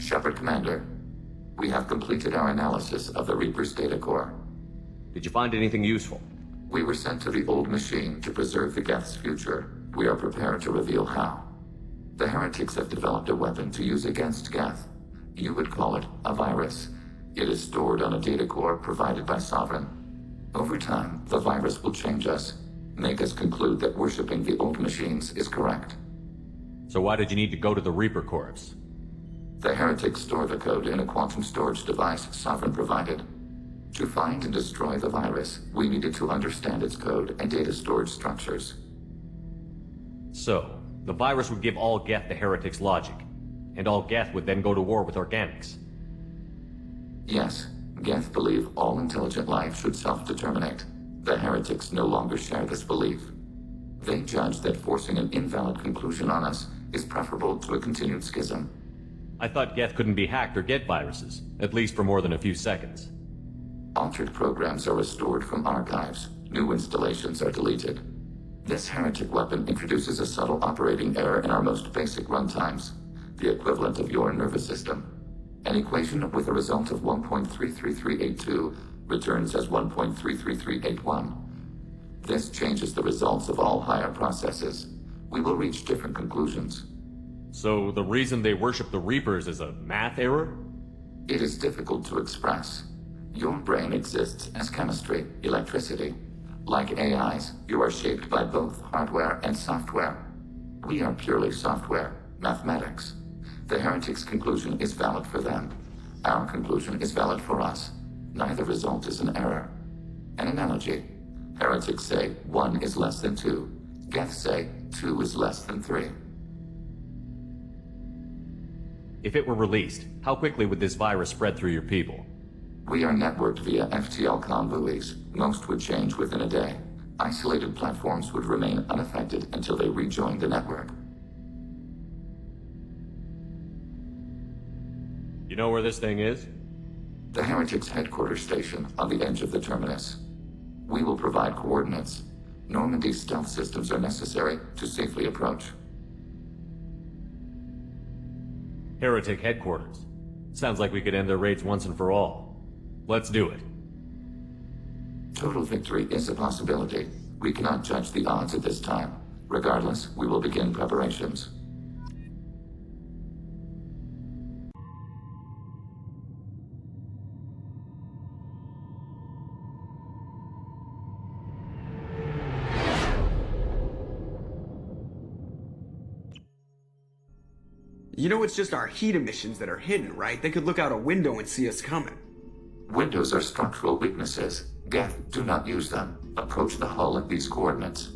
Shepard Commander, we have completed our analysis of the Reaper's data core. Did you find anything useful? We were sent to the old machine to preserve the Geth's future. We are prepared to reveal how. The heretics have developed a weapon to use against Geth. You would call it a virus. It is stored on a data core provided by Sovereign. Over time, the virus will change us, make us conclude that worshipping the old machines is correct. So why did you need to go to the Reaper Corps? The heretics store the code in a quantum storage device Sovereign provided. To find and destroy the virus, we needed to understand its code and data storage structures. So, the virus would give all Geth the heretics' logic, and all Geth would then go to war with organics. Yes, Geth believe all intelligent life should self-determinate. The heretics no longer share this belief. They judge that forcing an invalid conclusion on us is preferable to a continued schism. I thought Geth couldn't be hacked or get viruses, at least for more than a few seconds. Altered programs are restored from archives. New installations are deleted. This heretic weapon introduces a subtle operating error in our most basic runtimes, the equivalent of your nervous system. An equation with a result of 1.33382 returns as 1.33381. This changes the results of all higher processes. We will reach different conclusions. So the reason they worship the Reapers is a math error? It is difficult to express. Your brain exists as chemistry, electricity. Like AIs, you are shaped by both hardware and software. We are purely software, mathematics. The heretics' conclusion is valid for them. Our conclusion is valid for us. Neither result is an error. An analogy. Heretics say 1 is less than 2. Geth say 2 is less than 3. If it were released, how quickly would this virus spread through your people? We are networked via FTL buoys. Most would change within a day. Isolated platforms would remain unaffected until they rejoined the network. You know where this thing is? The heretics' headquarters station on the edge of the terminus. We will provide coordinates. Normandy's stealth systems are necessary to safely approach. Heretic headquarters. Sounds like we could end their raids once and for all. Let's do it. Total victory is a possibility. We cannot judge the odds at this time. Regardless, we will begin preparations. You know it's just our heat emissions that are hidden, right? They could look out a window and see us coming. Windows are structural weaknesses. Geth, do not use them. Approach the hull at these coordinates.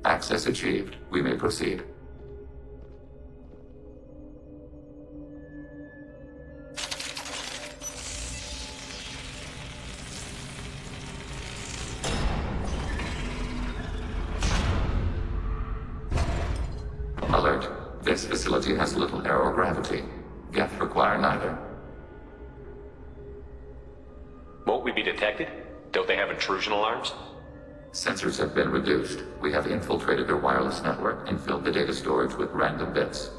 Access achieved. We may proceed. Alert. This facility has little aerogravity. Geth require neither. Won't we be detected? Don't they have intrusion alarms? Sensors have been reduced. We have infiltrated their wireless network and filled the data storage with random bits.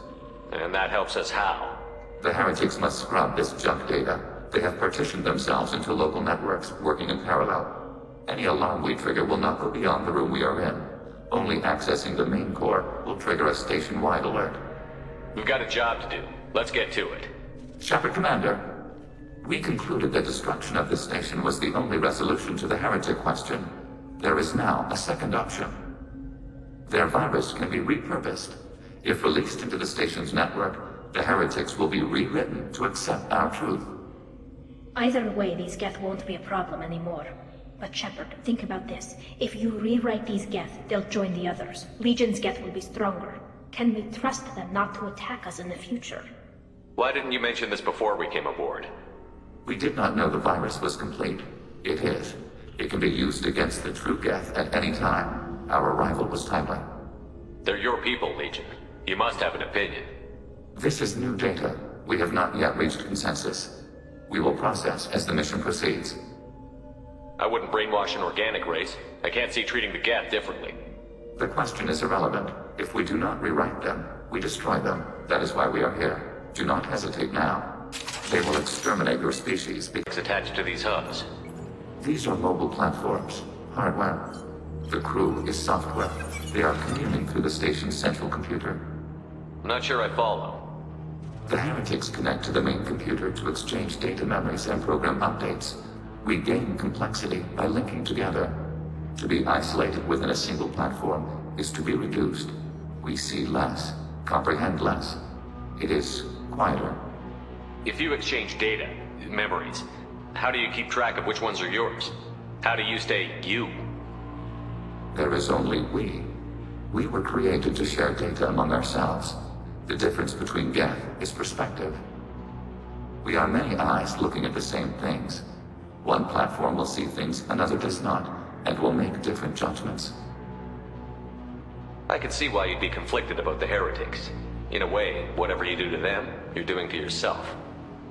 And that helps us how? The heretics must scrub this junk data. They have partitioned themselves into local networks, working in parallel. Any alarm we trigger will not go beyond the room we are in. Only accessing the main core will trigger a station-wide alert. We've got a job to do. Let's get to it. Shepard Commander, we concluded that destruction of this station was the only resolution to the heretic question. There is now a second option. Their virus can be repurposed. If released into the station's network, the heretics will be rewritten to accept our truth. Either way, these Geth won't be a problem anymore. But Shepard, think about this. If you rewrite these Geth, they'll join the others. Legion's Geth will be stronger. Can we trust them not to attack us in the future? Why didn't you mention this before we came aboard? We did not know the virus was complete. It is. It can be used against the true Geth at any time. Our arrival was timely. They're your people, Legion. You must have an opinion. This is new data. We have not yet reached consensus. We will process as the mission proceeds. I wouldn't brainwash an organic race. I can't see treating the Geth differently. The question is irrelevant. If we do not rewrite them, we destroy them. That is why we are here. Do not hesitate now. They will exterminate your species because Attached to these hubs. these are mobile platforms, hardware. The crew is software. They are communing through the station's central computer. I'm not sure I follow. The heretics connect to the main computer to exchange data memories and program updates. We gain complexity by linking together. To be isolated within a single platform is to be reduced. We see less, comprehend less. It is quieter. If you exchange data, memories, how do you keep track of which ones are yours? How do you stay you? There is only we. We were created to share data among ourselves. The difference between Geth is perspective. We are many eyes looking at the same things. One platform will see things another does not, and will make different judgments. I can see why you'd be conflicted about the heretics. In a way, whatever you do to them, you're doing to yourself.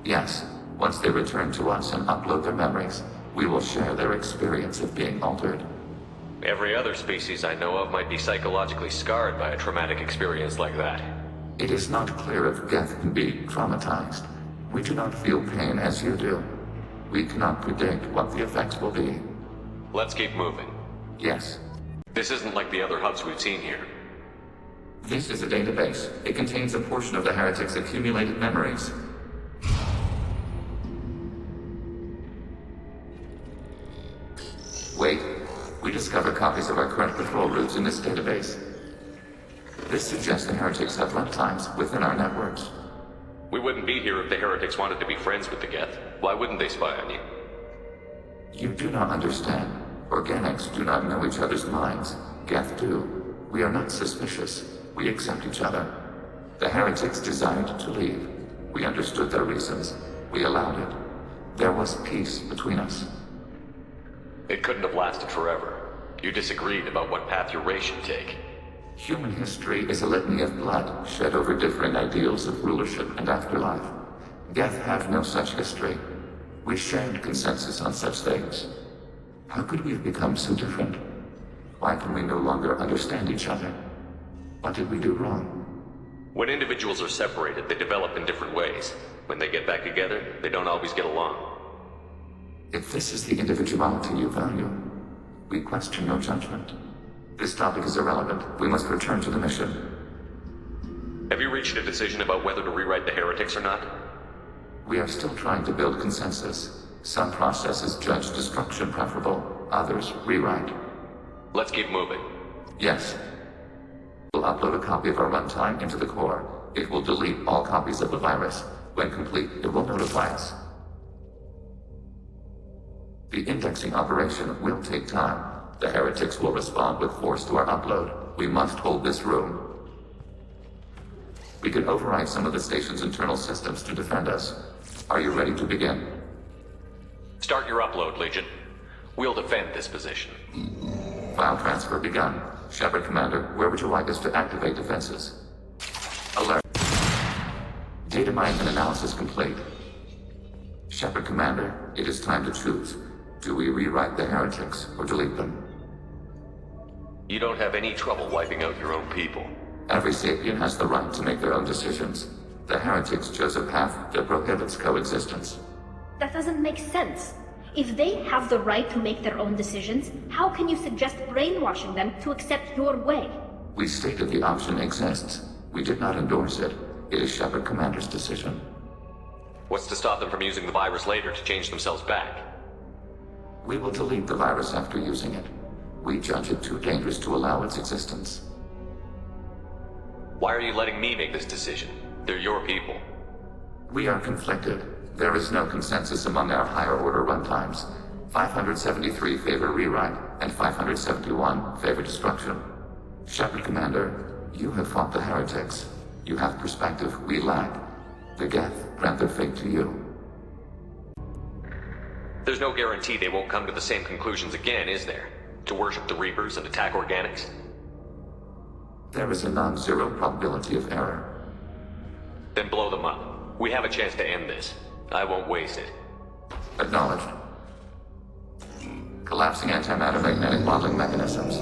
Yes, once they return to us and upload their memories, we will share their experience of being altered. Every other species I know of might be psychologically scarred by a traumatic experience like that. It is not clear if Geth can be traumatized. We do not feel pain as you do. We cannot predict what the effects will be. Let's keep moving. Yes, This isn't like the other hubs we've seen here. this is a database. It contains a portion of the heretics' accumulated memories. Wait, we discover copies of our current patrol routes in this database. This suggests the heretics have runtimes within our networks. We wouldn't be here if the heretics wanted to be friends with the Geth. Why wouldn't they spy on you? You do not understand. Organics do not know each other's minds. Geth do. We are not suspicious. We accept each other. The heretics desired to leave. We understood their reasons. We allowed it. There was peace between us. It couldn't have lasted forever. You disagreed about what path your race should take. Human history is a litany of blood shed over differing ideals of rulership and afterlife. Geth have no such history. We shared consensus on such things. How could we have become so different? Why can we no longer understand each other? What did we do wrong? When individuals are separated, they develop in different ways. When they get back together, they don't always get along. If this is the individuality you value, we question your judgment. This topic is irrelevant. We must return to the mission. Have you reached a decision about whether to rewrite the heretics or not? We are still trying to build consensus. Some processes judge destruction preferable, others rewrite. Let's keep moving. Yes. We'll upload a copy of our runtime into the core. It will delete all copies of the virus. When complete, it will notify us. The indexing operation will take time. The heretics will respond with force to our upload. We must hold this room. We can override some of the station's internal systems to defend us. Are you ready to begin? Start your upload, Legion. We'll defend this position. File transfer begun. Shepard Commander, where would you like us to activate defenses? Alert. Data mining and analysis complete. Shepard Commander, it is time to choose. Do we rewrite the heretics or delete them? You don't have any trouble wiping out your own people. Every sapient has the right to make their own decisions. The heretics chose a path that prohibits coexistence. That doesn't make sense. If they have the right to make their own decisions, how can you suggest brainwashing them to accept your way? We stated the option exists. We did not endorse it. It is Shepard Commander's decision. What's to stop them from using the virus later to change themselves back? We will delete the virus after using it. We judge it too dangerous to allow its existence. Why are you letting me make this decision? They're your people. We are conflicted. There is no consensus among our higher order runtimes. 573 favor rewrite, and 571 favor destruction. Shepard Commander, you have fought the heretics. You have perspective we lack. The Geth grant their fate to you. There's no guarantee they won't come to the same conclusions again, is there? To worship the Reapers and attack organics? There is a non-zero probability of error. Then blow them up. We have a chance to end this. I won't waste it. Acknowledged. Collapsing antimatter magnetic modeling mechanisms.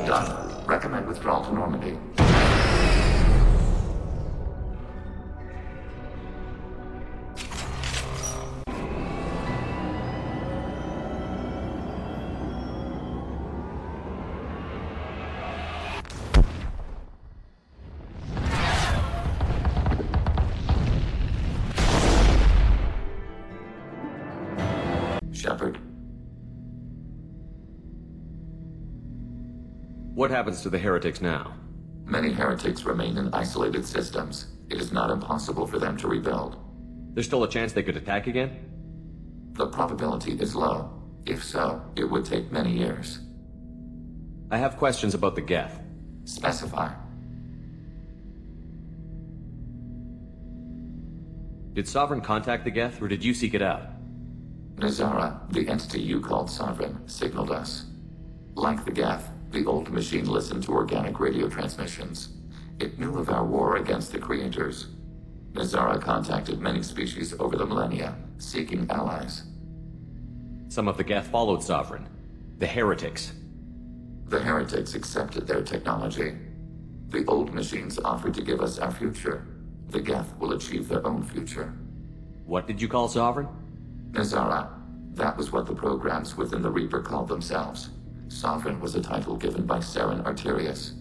Done. Recommend withdrawal to Normandy. Shepard. What happens to the heretics now? Many heretics remain in isolated systems. It is not impossible for them to rebuild. There's still a chance they could attack again? The probability is low. If so, it would take many years. I have questions about the Geth. Specify. Did Sovereign contact the Geth, or did you seek it out? Nazara, the entity you called Sovereign, signaled us. Like the Geth, the old machine listened to organic radio transmissions. It knew of our war against the creators. Nazara contacted many species over the millennia, seeking allies. Some of the Geth followed Sovereign. The heretics. The heretics accepted their technology. The old machines offered to give us our future. The Geth will achieve their own future. What did you call Sovereign? Nazara. That was what the programs within the Reaper called themselves. Sovereign was a title given by Saren Arterius.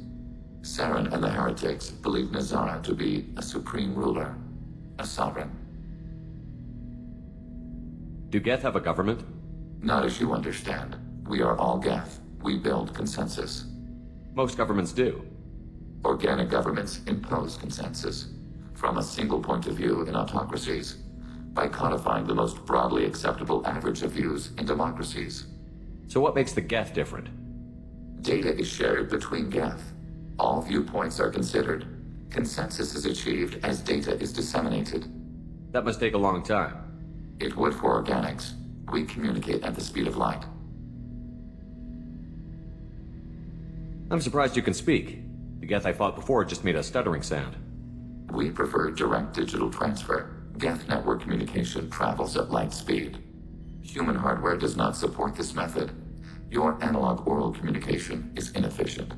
Saren and the heretics believed Nazara to be a supreme ruler, a sovereign. Do Geth have a government? Not as you understand. We are all Geth. We build consensus. Most governments do. Organic governments impose consensus from a single point of view in autocracies by codifying the most broadly acceptable average of views in democracies. So what makes the Geth different? Data is shared between Geth. All viewpoints are considered. Consensus is achieved as data is disseminated. That must take a long time. It would for organics. We communicate at the speed of light. I'm surprised you can speak. The Geth I fought before just made a stuttering sound. We prefer direct digital transfer. Geth network communication travels at light speed. Human hardware does not support this method. Your analog oral communication is inefficient.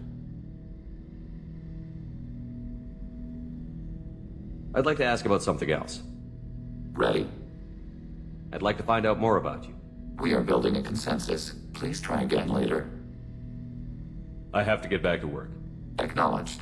I'd like to ask about something else. Ready? I'd like to find out more about you. We are building a consensus. Please try again later. I have to get back to work. Acknowledged.